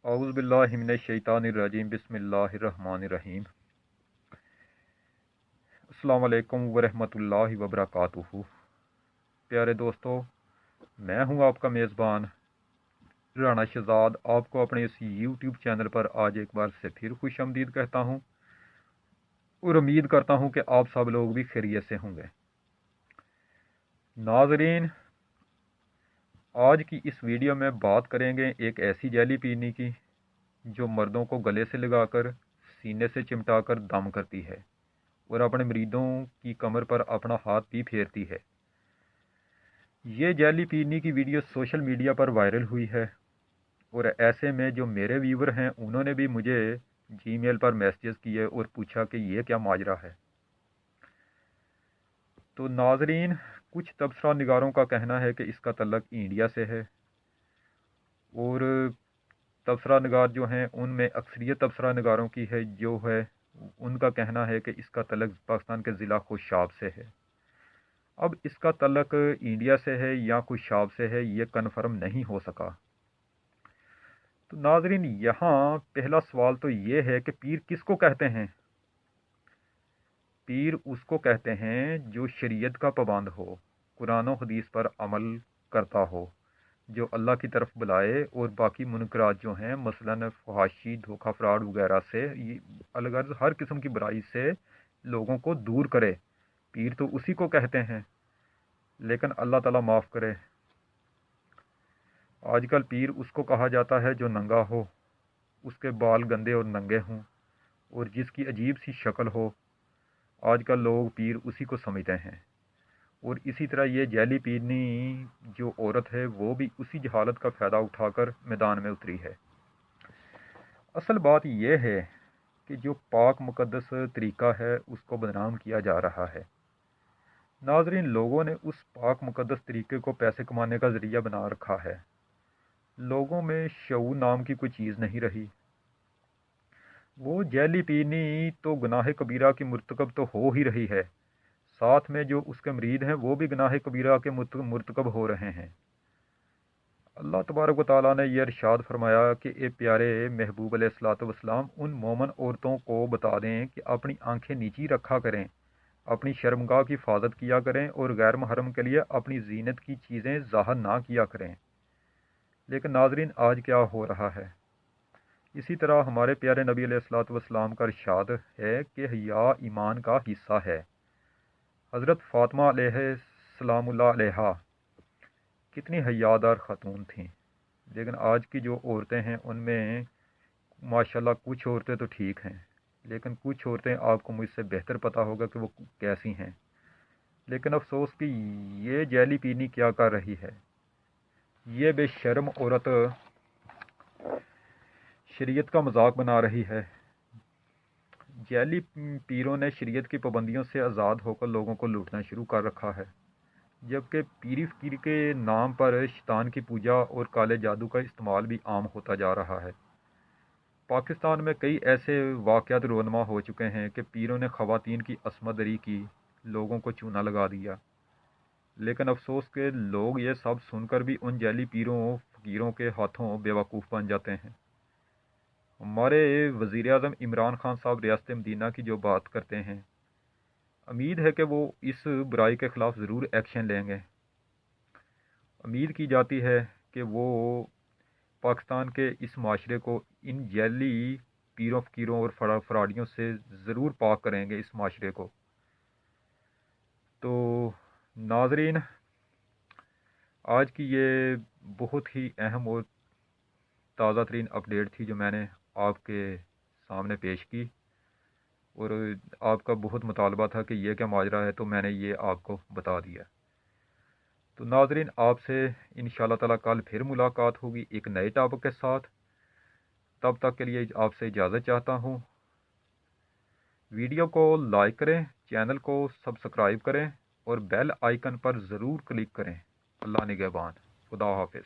औज़ु बिल्लाहि मिनश शैतानिर रजीम बिस्मिल्लाहिर रहमानिर रहीम। अस्सलामु अलैकुम वरहमतुल्लाहि वबरकातुहू। प्यारे दोस्तों, मैं हूं आपका मेज़बान राना शहजाद। आपको अपने इस यूट्यूब चैनल पर आज एक बार से फिर खुशामदीद कहता हूं और उम्मीद करता हूं कि आप सब लोग भी खैरियत से होंगे। नाज़रीन, आज की इस वीडियो में बात करेंगे एक ऐसी जेली पीने की जो मर्दों को गले से लगाकर सीने से चिमटाकर दम करती है और अपने मरीदों की कमर पर अपना हाथ भी फेरती है। ये जेली पीने की वीडियो सोशल मीडिया पर वायरल हुई है और ऐसे में जो मेरे व्यूवर हैं उन्होंने भी मुझे जीमेल पर मैसेजेस किए और पूछा कि ये क्या माजरा है। तो नाजरीन, कुछ तबसरा निगारों का कहना है कि इसका तल्लक इंडिया से है और तबसरा निगार जो हैं उनमें अक्सरियत तबसरा निगारों की है जो है उनका कहना है कि इसका तल्लक पाकिस्तान के ज़िला खुशाब से है। अब इसका तल्लक इंडिया से है या खुशाब से है ये कन्फर्म नहीं हो सका। तो नाजरीन, यहाँ पहला सवाल तो ये है कि पीर किसको कहते हैं। पीर उसको कहते हैं जो शरीयत का पाबंद हो, कुरान और हदीस पर अमल करता हो, जो अल्लाह की तरफ बुलाए और बाकी मुनकरात जो हैं मसलन फहाशी, धोखा, फ्रॉड वगैरह से, ये अलग हर किस्म की बुराई से लोगों को दूर करे। पीर तो उसी को कहते हैं। लेकिन अल्लाह ताला माफ़ करे, आजकल पीर उसको कहा जाता है जो नंगा हो, उसके बाल गंदे और नंगे हों और जिसकी अजीब सी शक्ल हो। आजकल लोग पीर उसी को समझते हैं और इसी तरह ये जेली पीनी जो औरत है वो भी उसी जहालत का फ़ायदा उठाकर मैदान में उतरी है। असल बात यह है कि जो पाक मुकद्दस तरीका है उसको बदनाम किया जा रहा है। नाजरीन, लोगों ने उस पाक मुकद्दस तरीके को पैसे कमाने का ज़रिया बना रखा है। लोगों में शऊर नाम की कोई चीज़ नहीं रही। वो जेली पीनी तो गुनाह कबीरा की मुर्तकब तो हो ही रही है, साथ में जो उसके मुरीद हैं वो भी गुनाह कबीरा के मुर्तकब हो रहे हैं। अल्लाह तबारक व तआला ने यह इरशाद फरमाया कि ए प्यारे महबूब अलैहिस्सलातु वस्सलाम, उन मोमन औरतों को बता दें कि अपनी आंखें नीची रखा करें, अपनी शर्मगाह की हिफाजत किया करें और गैर महरम के लिए अपनी जीनत की चीज़ें ज़ाहिर ना किया करें। लेकिन नाजरीन, आज क्या हो रहा है? इसी तरह हमारे प्यारे नबी अलैहिस्सलातु वस्सलाम का इरशाद है कि हया ईमान का हिस्सा है। हज़रत फ़ातिमा अलैहिस्सलामुल्लाह अलैहा कितनी हयादार ख़ातून थीं। लेकिन आज की जो औरतें हैं उनमें माशाल्लाह कुछ औरतें तो ठीक हैं, लेकिन कुछ औरतें आपको मुझसे बेहतर पता होगा कि वो कैसी हैं। लेकिन अफसोस कि ये जेली पीनी क्या कर रही है। ये बेशर्म औरत शरीयत का मजाक बना रही है। जेली पीरों ने शरीयत की पाबंदियों से आज़ाद होकर लोगों को लूटना शुरू कर रखा है, जबकि पीरी फकीर के नाम पर शैतान की पूजा और काले जादू का इस्तेमाल भी आम होता जा रहा है। पाकिस्तान में कई ऐसे वाक़यात रोनमा हो चुके हैं कि पीरों ने ख़वातीन की असमत दरी की, लोगों को चूना लगा दिया। लेकिन अफसोस के लोग ये सब सुनकर भी उन जेली पीरों फ़कीरों के हाथों बेवकूफ़ बन जाते हैं। हमारे वज़ीर आज़म इमरान खान साहब रियासत मदीना की जो बात करते हैं, उम्मीद है कि वो इस बुराई के ख़िलाफ़ ज़रूर एक्शन लेंगे। उम्मीद की जाती है कि वो पाकिस्तान के इस माशरे को इन जेली पीरों फ़कीरों और फराडियों से ज़रूर पाक करेंगे इस माशरे को। तो नाजरीन, आज की ये बहुत ही अहम और ताज़ा तरीन अपडेट थी जो मैंने आपके सामने पेश की और आपका बहुत मुतालबा था कि ये क्या माजरा है, तो मैंने ये आपको बता दिया। तो नाजरीन, आपसे इंशाअल्लाह ताला कल फिर मुलाकात होगी एक नए टॉपिक के साथ। तब तक के लिए आपसे इजाज़त चाहता हूँ। वीडियो को लाइक करें, चैनल को सब्सक्राइब करें और बेल आइकन पर ज़रूर क्लिक करें। अल्लाह निगहबान। खुदा हाफिज़।